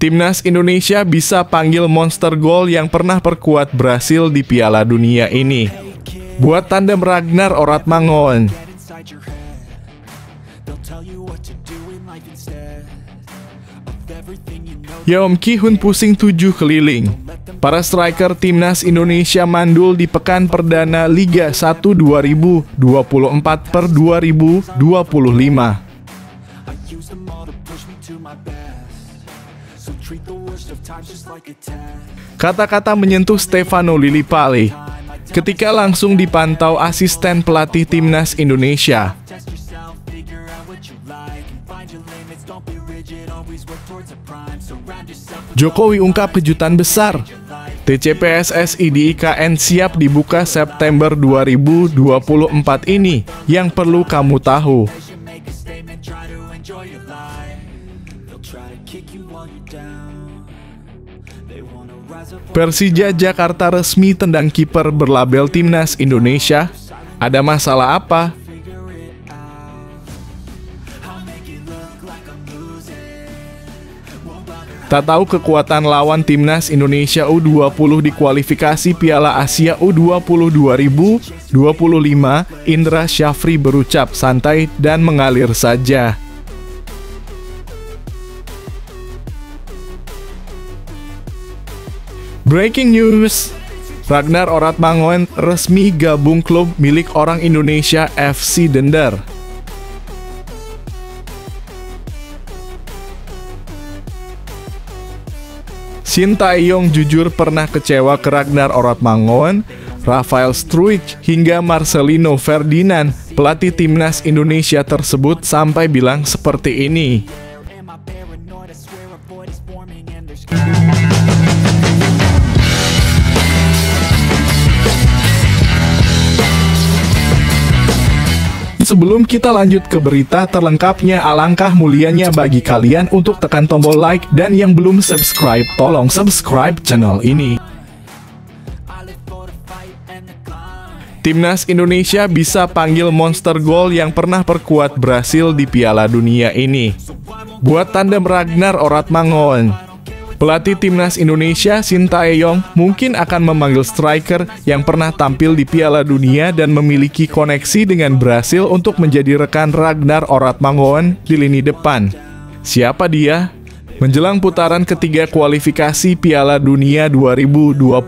Timnas Indonesia bisa panggil monster gol yang pernah perkuat Brasil di Piala Dunia ini. Buat tandem Ragnar Oratmangoen. Yeom Ki-hun pusing 7 keliling. Para striker Timnas Indonesia mandul di pekan perdana Liga 1 2024 per 2025. Kata-kata menyentuh Stefano Lillipali ketika langsung dipantau asisten pelatih Timnas Indonesia. Jokowi ungkap kejutan besar. TCPSSI di IKN siap dibuka September 2024 ini. Yang perlu kamu tahu. Persija Jakarta resmi tendang kiper berlabel Timnas Indonesia. Ada masalah apa? Tak tahu kekuatan lawan Timnas Indonesia U20 di kualifikasi Piala Asia U20 2025, Indra Syafri berucap santai dan mengalir saja. Breaking news, Ragnar Oratmangoen resmi gabung klub milik orang Indonesia FC Dender. Shin Tae-yong jujur pernah kecewa ke Ragnar Oratmangoen, Rafael Struijk, hingga Marcelino Ferdinand, pelatih Timnas Indonesia tersebut sampai bilang seperti ini. Sebelum kita lanjut ke berita terlengkapnya, alangkah mulianya bagi kalian untuk tekan tombol like dan yang belum subscribe, tolong subscribe channel ini. Timnas Indonesia bisa panggil monster gol yang pernah perkuat Brasil di Piala Dunia ini. Buat tandem Ragnar Oratmangoen. Pelatih Timnas Indonesia Shin Tae-yong mungkin akan memanggil striker yang pernah tampil di Piala Dunia dan memiliki koneksi dengan Brasil untuk menjadi rekan Ragnar Oratmangoen di lini depan. Siapa dia? Menjelang putaran ketiga kualifikasi Piala Dunia 2026,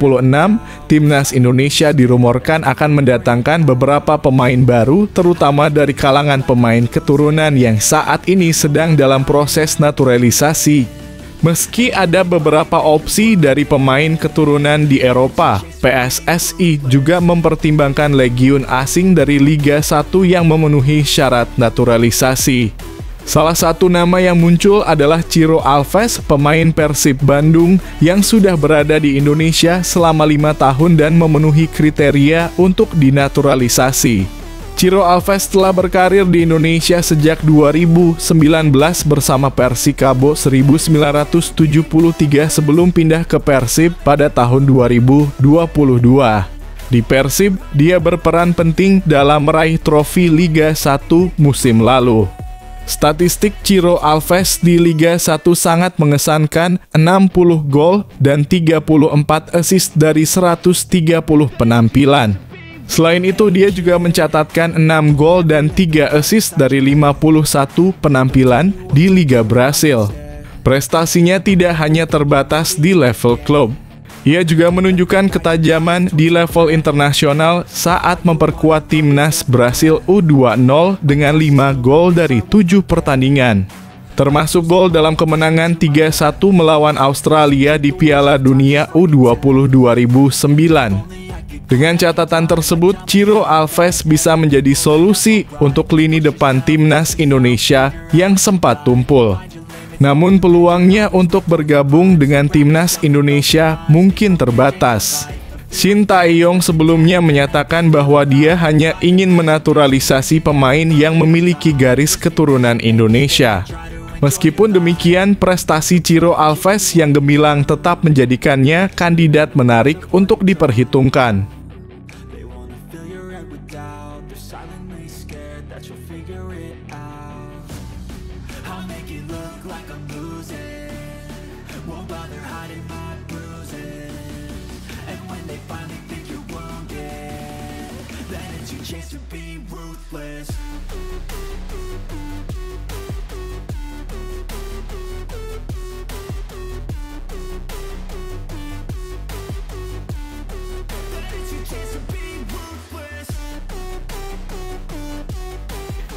Timnas Indonesia dirumorkan akan mendatangkan beberapa pemain baru, terutama dari kalangan pemain keturunan yang saat ini sedang dalam proses naturalisasi. Meski ada beberapa opsi dari pemain keturunan di Eropa, PSSI juga mempertimbangkan legiun asing dari Liga 1 yang memenuhi syarat naturalisasi. Salah satu nama yang muncul adalah Ciro Alves, pemain Persib Bandung yang sudah berada di Indonesia selama 5 tahun dan memenuhi kriteria untuk dinaturalisasi. Ciro Alves telah berkarir di Indonesia sejak 2019 bersama Persikabo 1973 sebelum pindah ke Persib pada tahun 2022. Di Persib, dia berperan penting dalam meraih trofi Liga 1 musim lalu. Statistik Ciro Alves di Liga 1 sangat mengesankan, 60 gol dan 34 assist dari 130 penampilan. Selain itu, dia juga mencatatkan 6 gol dan 3 assist dari 51 penampilan di Liga Brasil. Prestasinya tidak hanya terbatas di level klub. Ia juga menunjukkan ketajaman di level internasional saat memperkuat Timnas Brasil U20 dengan 5 gol dari 7 pertandingan. Termasuk gol dalam kemenangan 3-1 melawan Australia di Piala Dunia U20 2009. Dengan catatan tersebut, Ciro Alves bisa menjadi solusi untuk lini depan Timnas Indonesia yang sempat tumpul. Namun peluangnya untuk bergabung dengan Timnas Indonesia mungkin terbatas. Shin Tae-yong sebelumnya menyatakan bahwa dia hanya ingin menaturalisasi pemain yang memiliki garis keturunan Indonesia. Meskipun demikian, prestasi Ciro Alves yang gemilang tetap menjadikannya kandidat menarik untuk diperhitungkan.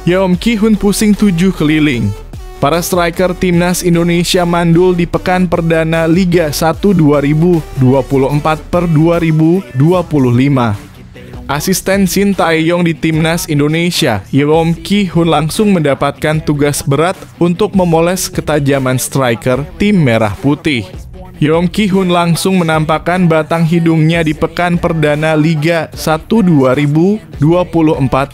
Yeom Ki-hun pusing 7 keliling. Para striker timnas Indonesia mandul di pekan perdana Liga 1 2024 per 2025. Asisten Shin Tae-yong di timnas Indonesia, Yeom Ki-hun langsung mendapatkan tugas berat untuk memoles ketajaman striker tim merah putih. Yeom Ki-hun langsung menampakkan batang hidungnya di pekan perdana Liga 1 2024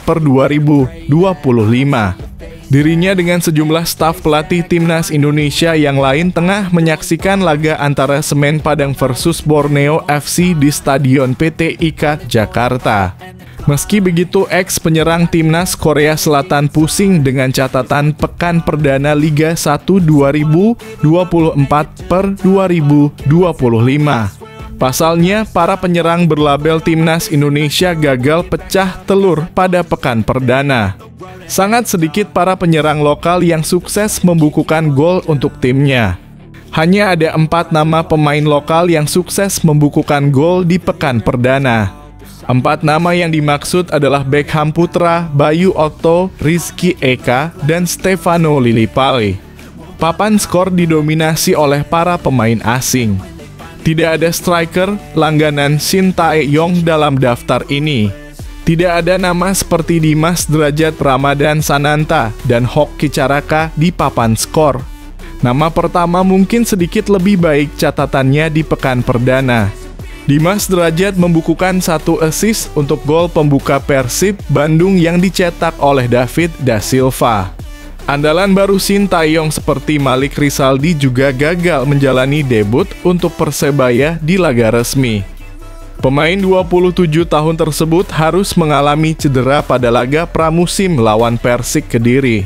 per 2025. Dirinya dengan sejumlah staf pelatih timnas Indonesia yang lain tengah menyaksikan laga antara Semen Padang versus Borneo FC di Stadion PT IKA Jakarta. Meski begitu, ex-penyerang timnas Korea Selatan pusing dengan catatan pekan perdana Liga 1 2024 per 2025. Pasalnya, para penyerang berlabel timnas Indonesia gagal pecah telur pada pekan perdana. Sangat sedikit para penyerang lokal yang sukses membukukan gol untuk timnya. Hanya ada 4 nama pemain lokal yang sukses membukukan gol di pekan perdana. 4 nama yang dimaksud adalah Beckham Putra, Bayu Otto, Rizky Eka, dan Stefano Lillipali. Papan skor didominasi oleh para pemain asing. Tidak ada striker langganan Shin Tae-yong dalam daftar ini. Tidak ada nama seperti Dimas Derajat Ramadan Sananta dan Hoki Caraka di papan skor. Nama pertama mungkin sedikit lebih baik catatannya di pekan perdana. Dimas Derajat membukukan 1 assist untuk gol pembuka Persib Bandung yang dicetak oleh David Da Silva. Andalan baru Shin Tae-yong seperti Malik Rizaldi juga gagal menjalani debut untuk Persebaya di laga resmi. Pemain 27 tahun tersebut harus mengalami cedera pada laga pramusim lawan Persik Kediri.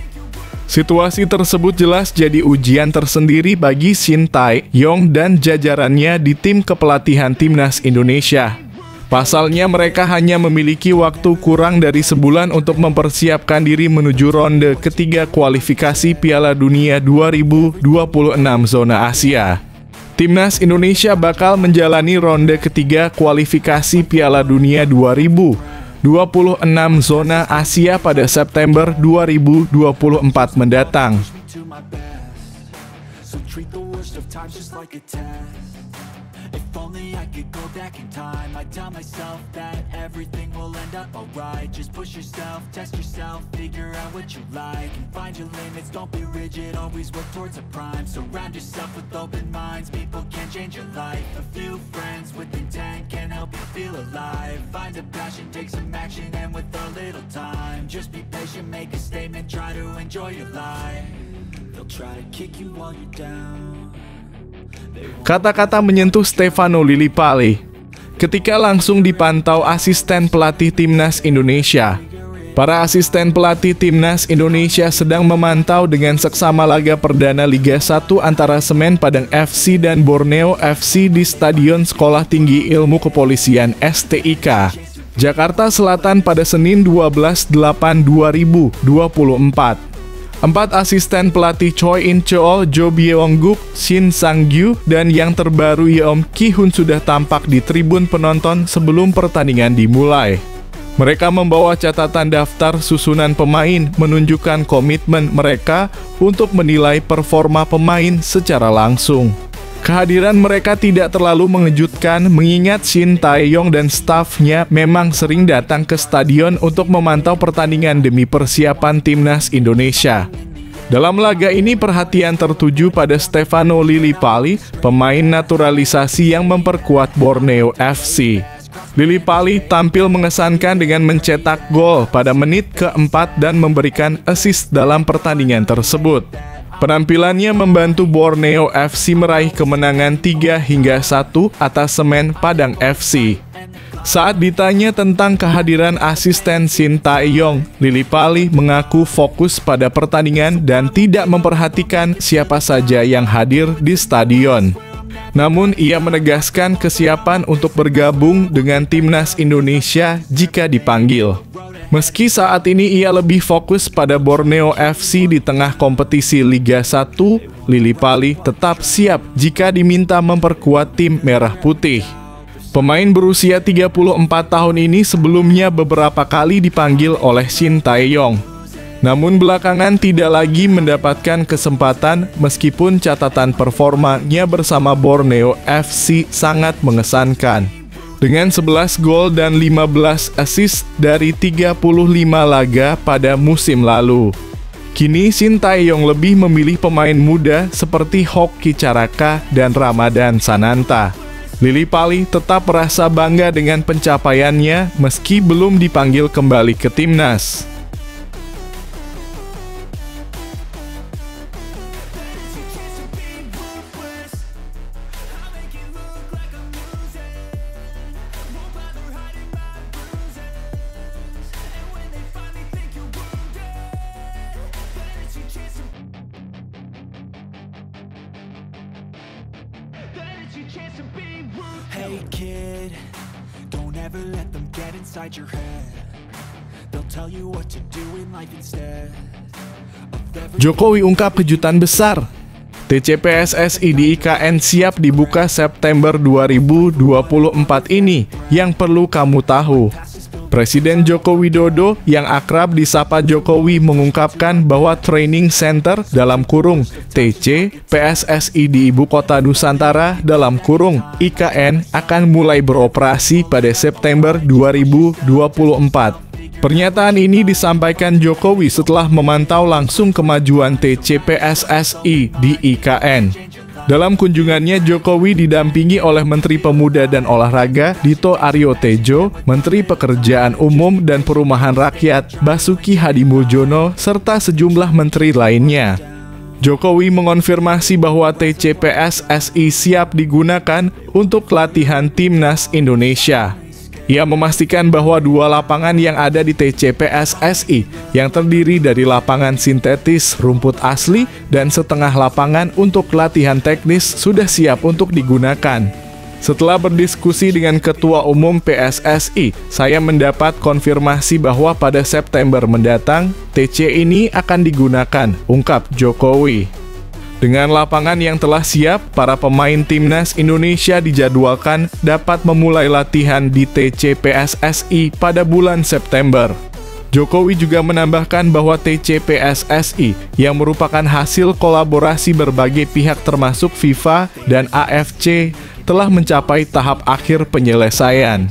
Situasi tersebut jelas jadi ujian tersendiri bagi Shin Tae-yong dan jajarannya di tim kepelatihan timnas Indonesia. Pasalnya mereka hanya memiliki waktu kurang dari sebulan untuk mempersiapkan diri menuju ronde ketiga kualifikasi Piala Dunia 2026 zona Asia. Timnas Indonesia bakal menjalani ronde ketiga kualifikasi Piala Dunia 2026 zona Asia pada September 2024 mendatang. If only I could go back in time, I'd tell myself that everything will end up alright. Just push yourself, test yourself, figure out what you like, and find your limits, don't be rigid, always work towards a prime. Surround yourself with open minds, people can change your life. A few friends with intent can help you feel alive. Find a passion, take some action, and with a little time, just be patient, make a statement, try to enjoy your life. They'll try to kick you while you're down. Kata-kata menyentuh Stefano Lillipali ketika langsung dipantau asisten pelatih timnas Indonesia. Para asisten pelatih timnas Indonesia sedang memantau dengan seksama laga perdana Liga 1 antara Semen Padang FC dan Borneo FC di Stadion Sekolah Tinggi Ilmu Kepolisian STIK, Jakarta Selatan pada Senin 12/8/2024. 4 asisten pelatih Choi In-cheol, Jo Byung-guk, Shin Sang-gyu, dan yang terbaru Yeom Ki-hun sudah tampak di tribun penonton sebelum pertandingan dimulai. Mereka membawa catatan daftar susunan pemain, menunjukkan komitmen mereka untuk menilai performa pemain secara langsung. Kehadiran mereka tidak terlalu mengejutkan mengingat Shin Tae-yong dan stafnya memang sering datang ke stadion untuk memantau pertandingan demi persiapan timnas Indonesia. Dalam laga ini perhatian tertuju pada Stefano Lillipali, pemain naturalisasi yang memperkuat Borneo FC. Lillipali tampil mengesankan dengan mencetak gol pada menit ke-4 dan memberikan assist dalam pertandingan tersebut. Penampilannya membantu Borneo FC meraih kemenangan 3-1 atas Semen Padang FC. Saat ditanya tentang kehadiran asisten Shin Tae-yong, Lillipali mengaku fokus pada pertandingan dan tidak memperhatikan siapa saja yang hadir di stadion. Namun ia menegaskan kesiapan untuk bergabung dengan timnas Indonesia jika dipanggil. Meski saat ini ia lebih fokus pada Borneo FC di tengah kompetisi Liga 1, Lili Pali tetap siap jika diminta memperkuat tim Merah Putih. Pemain berusia 34 tahun ini sebelumnya beberapa kali dipanggil oleh Shin Tae-yong. Namun belakangan tidak lagi mendapatkan kesempatan meskipun catatan performanya bersama Borneo FC sangat mengesankan. Dengan 11 gol dan 15 assist dari 35 laga pada musim lalu. Kini Shin Tae-yong lebih memilih pemain muda seperti Hoki Caraka dan Ramadan Sananta. Lili Pali tetap merasa bangga dengan pencapaiannya meski belum dipanggil kembali ke timnas. Hey kid, don't ever let them get inside your head. They'll tell you what to do in life instead. Jokowi ungkap kejutan besar. TCPSSI di IKN siap dibuka September 2024 ini, yang perlu kamu tahu. Presiden Joko Widodo yang akrab disapa Jokowi mengungkapkan bahwa Training Center dalam kurung TC PSSI di Ibu Kota Nusantara dalam kurung IKN akan mulai beroperasi pada September 2024. Pernyataan ini disampaikan Jokowi setelah memantau langsung kemajuan TC PSSI di IKN. Dalam kunjungannya, Jokowi didampingi oleh Menteri Pemuda dan Olahraga Dito Aryo Tejo, Menteri Pekerjaan Umum dan Perumahan Rakyat Basuki Hadimuljono, serta sejumlah menteri lainnya. Jokowi mengonfirmasi bahwa TC PSSI siap digunakan untuk latihan timnas Indonesia. Ia memastikan bahwa 2 lapangan yang ada di TC PSSI yang terdiri dari lapangan sintetis rumput asli dan setengah lapangan untuk latihan teknis sudah siap untuk digunakan. Setelah berdiskusi dengan Ketua Umum PSSI, saya mendapat konfirmasi bahwa pada September mendatang, TC ini akan digunakan, ungkap Jokowi. Dengan lapangan yang telah siap, para pemain timnas Indonesia dijadwalkan dapat memulai latihan di TC PSSI pada bulan September. Jokowi juga menambahkan bahwa TC PSSI yang merupakan hasil kolaborasi berbagai pihak termasuk FIFA dan AFC telah mencapai tahap akhir penyelesaian.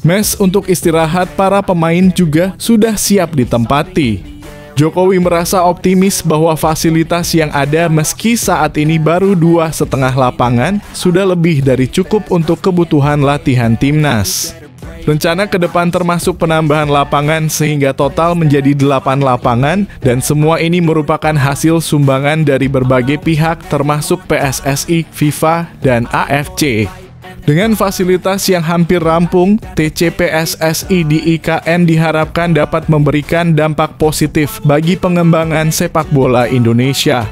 Mes untuk istirahat para pemain juga sudah siap ditempati. Jokowi merasa optimis bahwa fasilitas yang ada meski saat ini baru 2,5 lapangan sudah lebih dari cukup untuk kebutuhan latihan timnas. Rencana ke depan termasuk penambahan lapangan sehingga total menjadi 8 lapangan dan semua ini merupakan hasil sumbangan dari berbagai pihak termasuk PSSI, FIFA, dan AFC. Dengan fasilitas yang hampir rampung, TC PSSI di IKN diharapkan dapat memberikan dampak positif bagi pengembangan sepak bola Indonesia.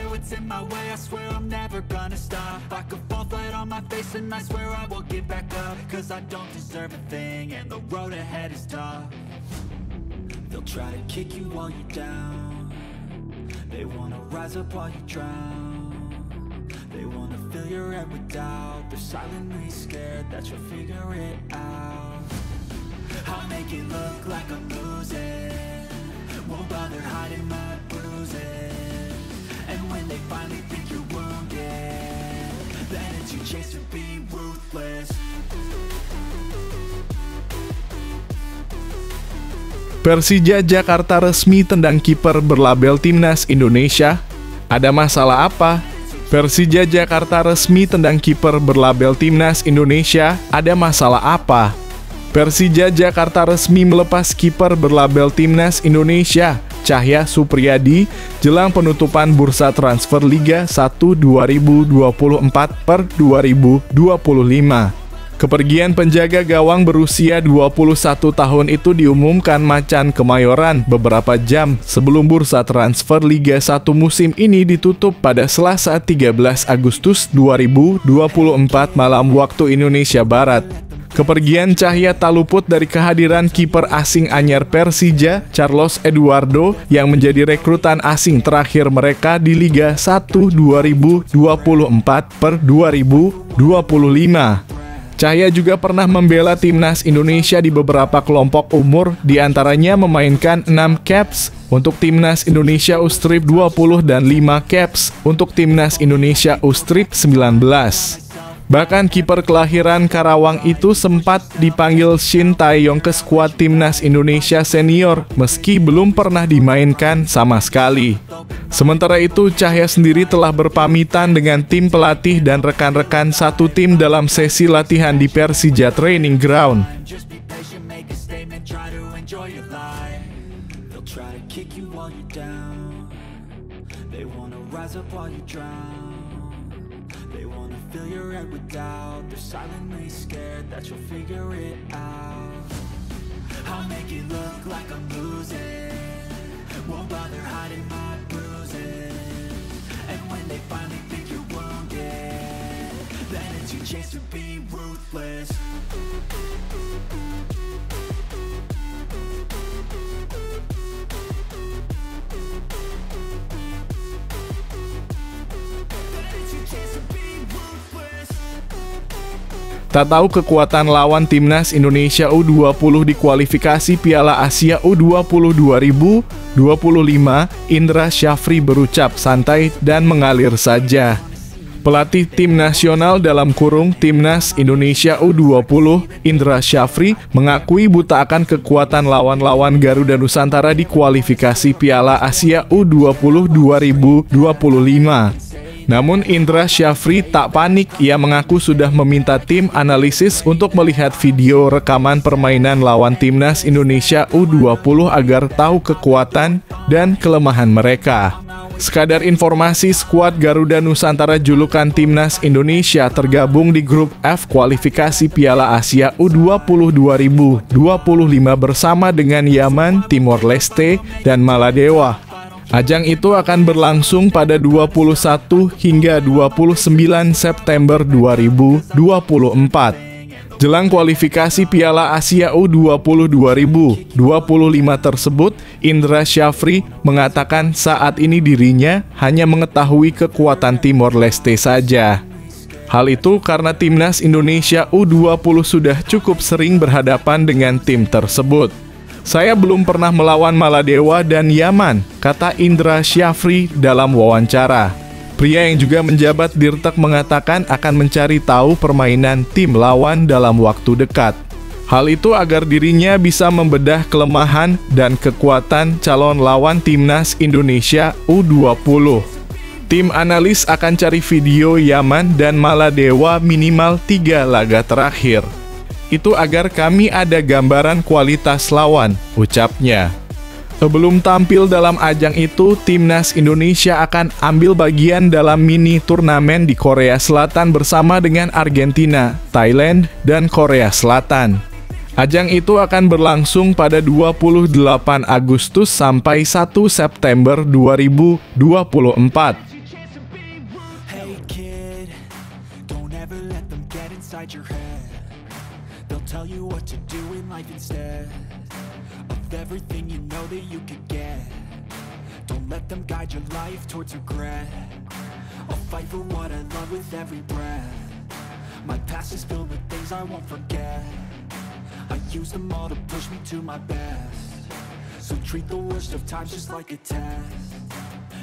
They wanna fill your head with doubt. They're silently scared that you'll figure it out. I'll make it look like I'm losing. Won't bother hiding my bruises. And when they finally think you're wounded, then it's your chance to be ruthless. Persija Jakarta resmi tendang kiper berlabel Timnas Indonesia. Ada masalah apa? Persija Jakarta resmi tendang kiper berlabel Timnas Indonesia, ada masalah apa? Persija Jakarta resmi melepas kiper berlabel Timnas Indonesia, Cahya Supriyadi, jelang penutupan bursa transfer Liga 1 2024/2025. Kepergian penjaga gawang berusia 21 tahun itu diumumkan Macan Kemayoran beberapa jam sebelum bursa transfer Liga 1 musim ini ditutup pada Selasa 13 Agustus 2024 malam waktu Indonesia Barat. Kepergian Cahya tak luput dari kehadiran kiper asing anyar Persija, Carlos Eduardo, yang menjadi rekrutan asing terakhir mereka di Liga 1 2024/2025. Cahya juga pernah membela timnas Indonesia di beberapa kelompok umur, diantaranya memainkan 6 caps untuk timnas Indonesia U-Strip 20 dan 5 caps untuk timnas Indonesia U-Strip 19. Bahkan kiper kelahiran Karawang itu sempat dipanggil Shin Tae-yong ke skuad timnas Indonesia senior meski belum pernah dimainkan sama sekali. Sementara itu, Cahya sendiri telah berpamitan dengan tim pelatih dan rekan-rekan satu tim dalam sesi latihan di Persija Training Ground. They wanna fill your head with doubt. They're silently scared that you'll figure it out. I'll make it look like I'm losing. Won't bother hiding my bruises. And when they finally think you're wounded, then it's your chance to be ruthless. Tak tahu kekuatan lawan timnas Indonesia U20 di kualifikasi Piala Asia U20 2025, Indra Syafri berucap santai dan mengalir saja. Pelatih tim nasional dalam kurung Timnas Indonesia U20, Indra Syafri, mengakui buta akan kekuatan lawan-lawan Garuda Nusantara di kualifikasi Piala Asia U20 2025. Namun Indra Syafri tak panik, ia mengaku sudah meminta tim analisis untuk melihat video rekaman permainan lawan timnas Indonesia U20 agar tahu kekuatan dan kelemahan mereka. Sekadar informasi, skuad Garuda Nusantara julukan timnas Indonesia tergabung di grup F kualifikasi Piala Asia U20 2025 bersama dengan Yaman, Timor Leste, dan Maladewa. Ajang itu akan berlangsung pada 21 hingga 29 September 2024. Jelang kualifikasi Piala Asia U20 2025 tersebut, Indra Syafri mengatakan saat ini dirinya hanya mengetahui kekuatan Timor Leste saja. Hal itu karena timnas Indonesia U20 sudah cukup sering berhadapan dengan tim tersebut. Saya belum pernah melawan Maladewa dan Yaman, kata Indra Syafri dalam wawancara. Pria yang juga menjabat Dirtek mengatakan akan mencari tahu permainan tim lawan dalam waktu dekat. Hal itu agar dirinya bisa membedah kelemahan dan kekuatan calon lawan timnas Indonesia U20. Tim analis akan cari video Yaman dan Maladewa minimal 3 laga terakhir. Itu agar kami ada gambaran kualitas lawan, ucapnya. Sebelum tampil dalam ajang itu, timnas Indonesia akan ambil bagian dalam mini turnamen di Korea Selatan bersama dengan Argentina, Thailand, dan Korea Selatan. Ajang itu akan berlangsung pada 28 Agustus sampai 1 September 2024. Hey kid, don't ever let them get inside your head. They'll tell you what to do in life instead of everything you know that you could get. Don't let them guide your life towards regret. I'll fight for what I love with every breath. My past is filled with things I won't forget. I use them all to push me to my best. So treat the worst of times just like a test.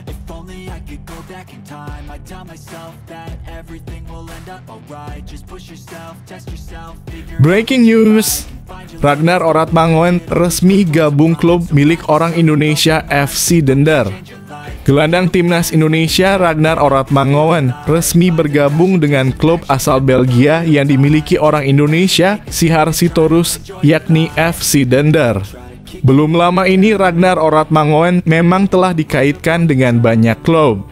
If only I could go back in time, I'd tell myself that everything will end up alright. Just push yourself, test yourself, figure out. Breaking news, Ragnar Oratmangoen resmi gabung klub milik orang Indonesia FC Dender. Gelandang timnas Indonesia Ragnar Oratmangoen resmi bergabung dengan klub asal Belgia yang dimiliki orang Indonesia Sihar Sitorus, yakni FC Dender. Belum lama ini Ragnar Oratmangoen memang telah dikaitkan dengan banyak klub.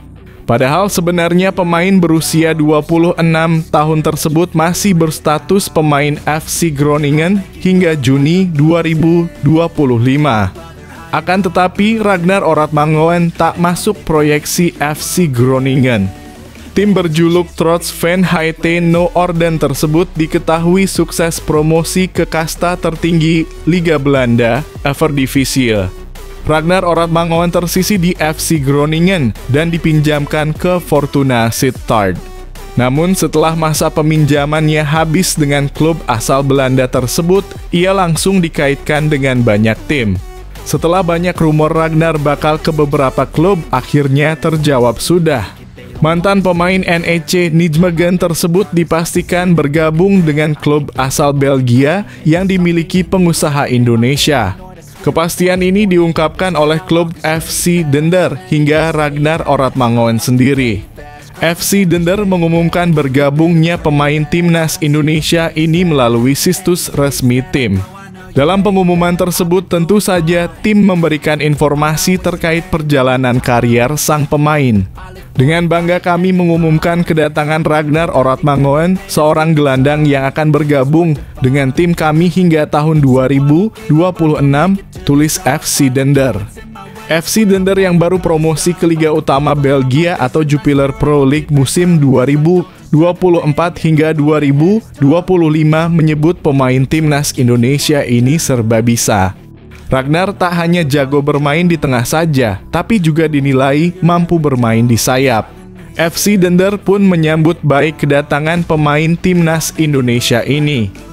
Padahal sebenarnya pemain berusia 26 tahun tersebut masih berstatus pemain FC Groningen hingga Juni 2025. Akan tetapi Ragnar Oratmangoen tak masuk proyeksi FC Groningen. Tim berjuluk Trots Van HT No Orden tersebut diketahui sukses promosi ke kasta tertinggi Liga Belanda, Eredivisie. Ragnar Oratmangoen tersisih di FC Groningen dan dipinjamkan ke Fortuna Sittard. Namun setelah masa peminjamannya habis dengan klub asal Belanda tersebut, ia langsung dikaitkan dengan banyak tim. Setelah banyak rumor Ragnar bakal ke beberapa klub, akhirnya terjawab sudah. Mantan pemain NEC Nijmegen tersebut dipastikan bergabung dengan klub asal Belgia yang dimiliki pengusaha Indonesia. Kepastian ini diungkapkan oleh klub FC Dender hingga Ragnar Oratmangoen sendiri. FC Dender mengumumkan bergabungnya pemain timnas Indonesia ini melalui situs resmi tim. Dalam pengumuman tersebut tentu saja tim memberikan informasi terkait perjalanan karier sang pemain. Dengan bangga kami mengumumkan kedatangan Ragnar Oratmangoen, seorang gelandang yang akan bergabung dengan tim kami hingga tahun 2026, tulis FC Dender. FC Dender yang baru promosi ke Liga Utama Belgia atau Jupiler Pro League musim 2024 hingga 2025 menyebut pemain timnas Indonesia ini serba bisa. Ragnar tak hanya jago bermain di tengah saja, tapi juga dinilai mampu bermain di sayap. FC Dender pun menyambut baik kedatangan pemain timnas Indonesia ini.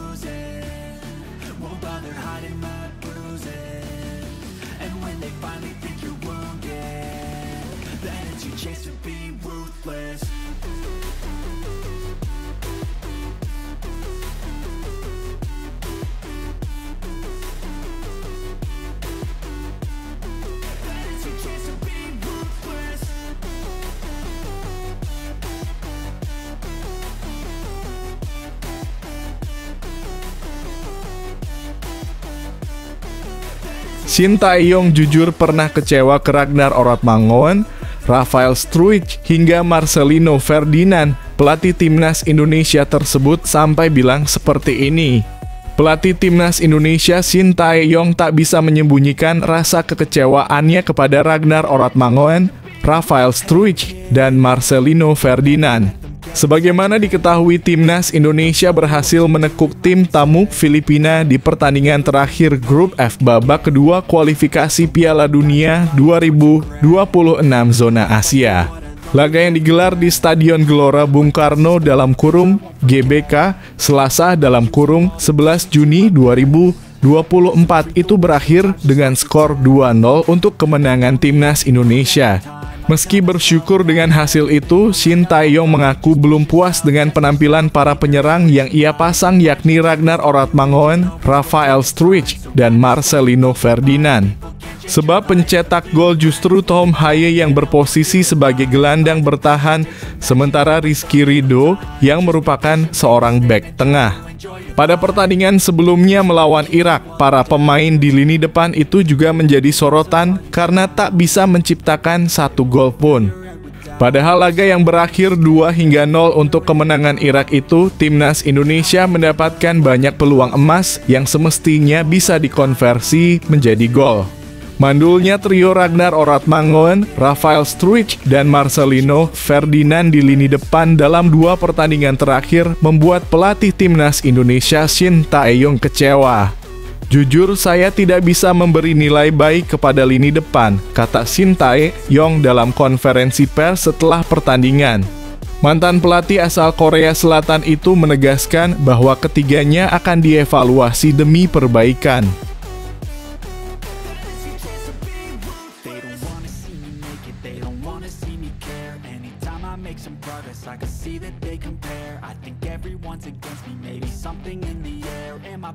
Shin Tae-yong jujur pernah kecewa ke Ragnar Oratmangoen, Rafael Struijk, hingga Marcelino Ferdinand, pelatih timnas Indonesia tersebut sampai bilang seperti ini. Pelatih timnas Indonesia Shin Tae-yong tak bisa menyembunyikan rasa kekecewaannya kepada Ragnar Oratmangoen, Rafael Struijk, dan Marcelino Ferdinand. Sebagaimana diketahui, timnas Indonesia berhasil menekuk tim tamu Filipina di pertandingan terakhir grup F babak kedua kualifikasi Piala Dunia 2026 zona Asia. Laga yang digelar di Stadion Gelora Bung Karno (GBK) Selasa (11 Juni 2024) itu berakhir dengan skor 2-0 untuk kemenangan timnas Indonesia. Meski bersyukur dengan hasil itu, Shin Tae-yong mengaku belum puas dengan penampilan para penyerang yang ia pasang, yakni Ragnar Oratmangoen, Rafael Struijk, dan Marcelino Ferdinand. Sebab pencetak gol justru Tom Haye yang berposisi sebagai gelandang bertahan, sementara Rizky Ridho yang merupakan seorang bek tengah. Pada pertandingan sebelumnya melawan Irak, para pemain di lini depan itu juga menjadi sorotan karena tak bisa menciptakan satu gol pun. Padahal laga yang berakhir 2-0 untuk kemenangan Irak itu, timnas Indonesia mendapatkan banyak peluang emas yang semestinya bisa dikonversi menjadi gol. Mandulnya trio Ragnar Oratmangoen, Rafael Struijk, dan Marcelino Ferdinand di lini depan dalam 2 pertandingan terakhir membuat pelatih timnas Indonesia Shin Tae-yong kecewa. Jujur, saya tidak bisa memberi nilai baik kepada lini depan, kata Shin Tae-yong dalam konferensi pers setelah pertandingan. Mantan pelatih asal Korea Selatan itu menegaskan bahwa ketiganya akan dievaluasi demi perbaikan.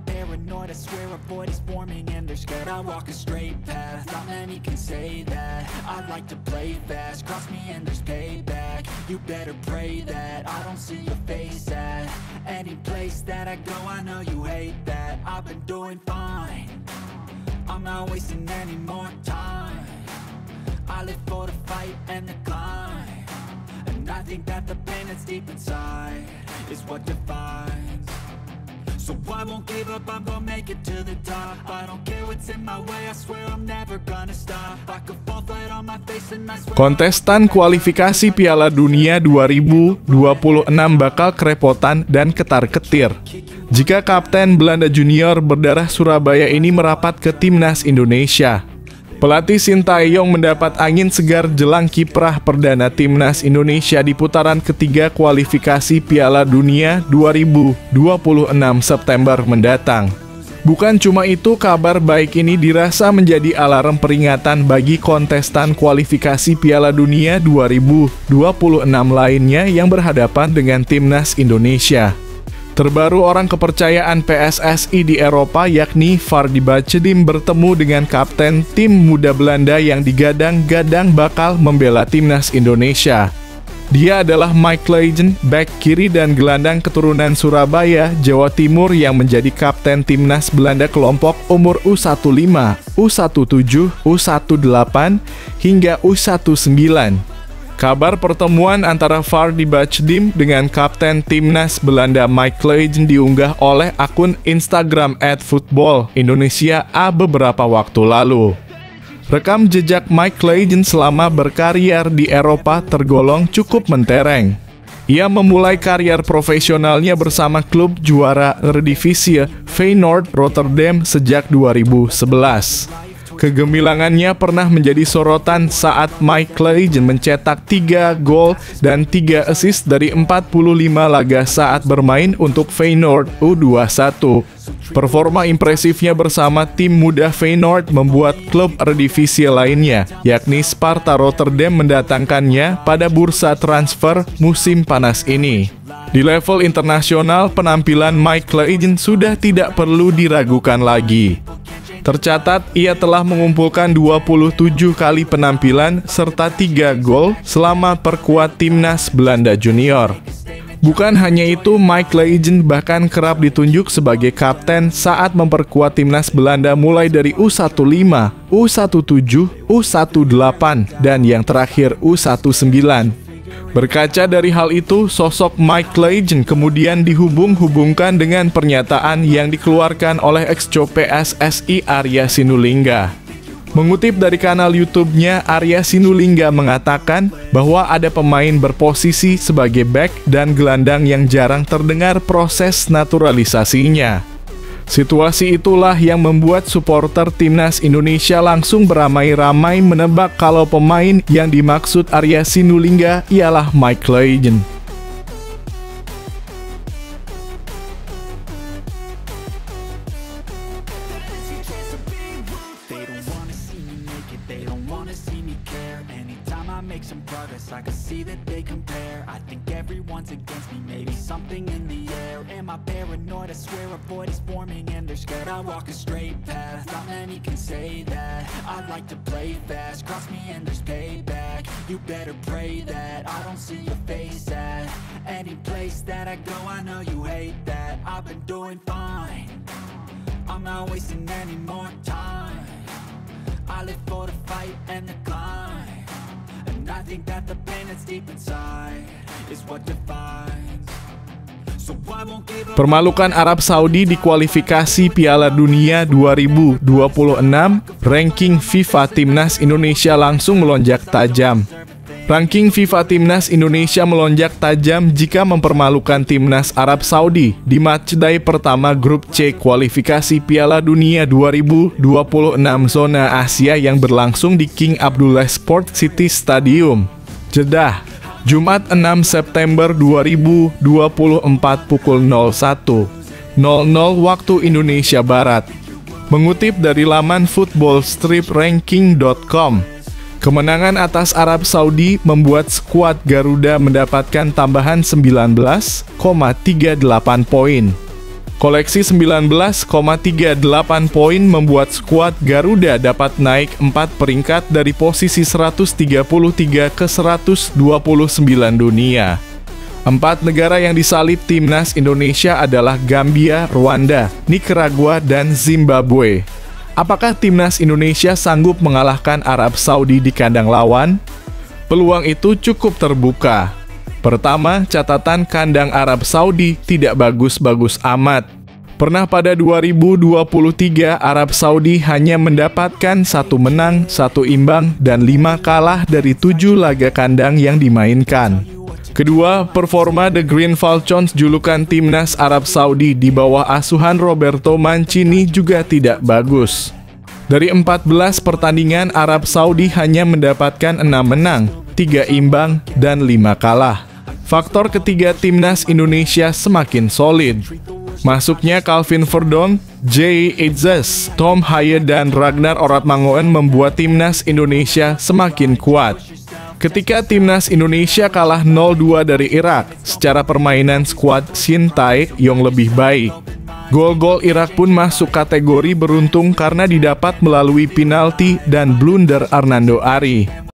Paranoid, I swear a void is forming and they're scared. I walk a straight path, not many can say that. I like to play fast, cross me and there's payback. You better pray that I don't see your face at any place that I go. I know you hate that. I've been doing fine, I'm not wasting any more time. I live for the fight and the climb. I think that the pain that's deep inside is what defines. So I won't give up, I'm gonna make it to the top. I don't care what's in my way, I swear I'm never gonna stop. I could fall flat on my face and I swear. Kontestan kualifikasi Piala Dunia 2026 bakal kerepotan dan ketar-ketir jika Kapten Belanda Junior berdarah Surabaya ini merapat ke Timnas Indonesia. Pelatih Sintayong mendapat angin segar jelang kiprah perdana Timnas Indonesia di putaran ketiga kualifikasi Piala Dunia 2026 September mendatang. Bukan cuma itu, kabar baik ini dirasa menjadi alarm peringatan bagi kontestan kualifikasi Piala Dunia 2026 lainnya yang berhadapan dengan Timnas Indonesia. Terbaru orang kepercayaan PSSI di Eropa yakni Vardy Bacediem bertemu dengan kapten tim muda Belanda yang digadang-gadang bakal membela Timnas Indonesia. Dia adalah Mike Leijzen, bek kiri dan gelandang keturunan Surabaya, Jawa Timur yang menjadi kapten Timnas Belanda kelompok umur U15, U17, U18, hingga U19. Kabar pertemuan antara Vardy Bacediem dengan kapten Timnas Belanda Mike Leijzen diunggah oleh akun Instagram @footballindonesia beberapa waktu lalu. Rekam jejak Mike Leijzen selama berkarier di Eropa tergolong cukup mentereng. Ia memulai karier profesionalnya bersama klub juara Eredivisie Feyenoord Rotterdam sejak 2011. Kegemilangannya pernah menjadi sorotan saat Mike Leijzen mencetak 3 gol dan 3 assist dari 45 laga saat bermain untuk Feyenoord U21. Performa impresifnya bersama tim muda Feyenoord membuat klub Eredivisie lainnya, yakni Sparta Rotterdam, mendatangkannya pada bursa transfer musim panas ini. Di level internasional, penampilan Mike Leijzen sudah tidak perlu diragukan lagi. Tercatat, ia telah mengumpulkan 27 kali penampilan serta 3 gol selama perkuat Timnas Belanda Junior. Bukan hanya itu, Mike Leijzen bahkan kerap ditunjuk sebagai kapten saat memperkuat Timnas Belanda mulai dari U15, U17, U18, dan yang terakhir U19. Berkaca dari hal itu, sosok Mike Leijzen kemudian dihubung-hubungkan dengan pernyataan yang dikeluarkan oleh ex-co PSSI Arya Sinulinga. Mengutip dari kanal YouTube-nya, Arya Sinulinga mengatakan bahwa ada pemain berposisi sebagai bek dan gelandang yang jarang terdengar proses naturalisasinya. Situasi itulah yang membuat supporter Timnas Indonesia langsung beramai-ramai menebak kalau pemain yang dimaksud Arya Sinulinga ialah Mike Leijzen. Paranoid, I swear a void is forming and they're scared I walk a straight path, not many can say that. I like to play fast, cross me and there's payback. You better pray that I don't see your face at any place that I go, I know you hate that. I've been doing fine, I'm not wasting any more time. I live for the fight and the climb, and I think that the pain that's deep inside is what defines. Permalukan Arab Saudi di kualifikasi Piala Dunia 2026, ranking FIFA Timnas Indonesia langsung melonjak tajam. Ranking FIFA Timnas Indonesia melonjak tajam jika mempermalukan Timnas Arab Saudi di matchday pertama grup C kualifikasi Piala Dunia 2026 zona Asia yang berlangsung di King Abdullah Sport City Stadium, Jeddah, Jumat 6 September 2024 pukul 01.00 waktu Indonesia Barat. Mengutip dari laman footballstripranking.com, kemenangan atas Arab Saudi membuat skuad Garuda mendapatkan tambahan 19,38 poin. Koleksi 19,38 poin membuat skuad Garuda dapat naik 4 peringkat dari posisi 133 ke 129 dunia. 4 negara yang disalip Timnas Indonesia adalah Gambia, Rwanda, Nicaragua, dan Zimbabwe. Apakah Timnas Indonesia sanggup mengalahkan Arab Saudi di kandang lawan? Peluang itu cukup terbuka. Pertama, catatan kandang Arab Saudi tidak bagus-bagus amat. Pernah pada 2023, Arab Saudi hanya mendapatkan 1 menang, 1 imbang, dan 5 kalah dari 7 laga kandang yang dimainkan. Kedua, performa The Green Falcons julukan timnas Arab Saudi di bawah asuhan Roberto Mancini juga tidak bagus. Dari 14 pertandingan, Arab Saudi hanya mendapatkan 6 menang, 3 imbang, dan 5 kalah. Faktor ketiga, timnas Indonesia semakin solid. Masuknya Calvin Verdon, Jay Itzes, Tom Haye, dan Ragnar Oratmangoen membuat timnas Indonesia semakin kuat. Ketika timnas Indonesia kalah 0-2 dari Irak, secara permainan skuad Sintayong lebih baik. Gol-gol Irak pun masuk kategori beruntung karena didapat melalui penalti dan blunder Arnando Ari.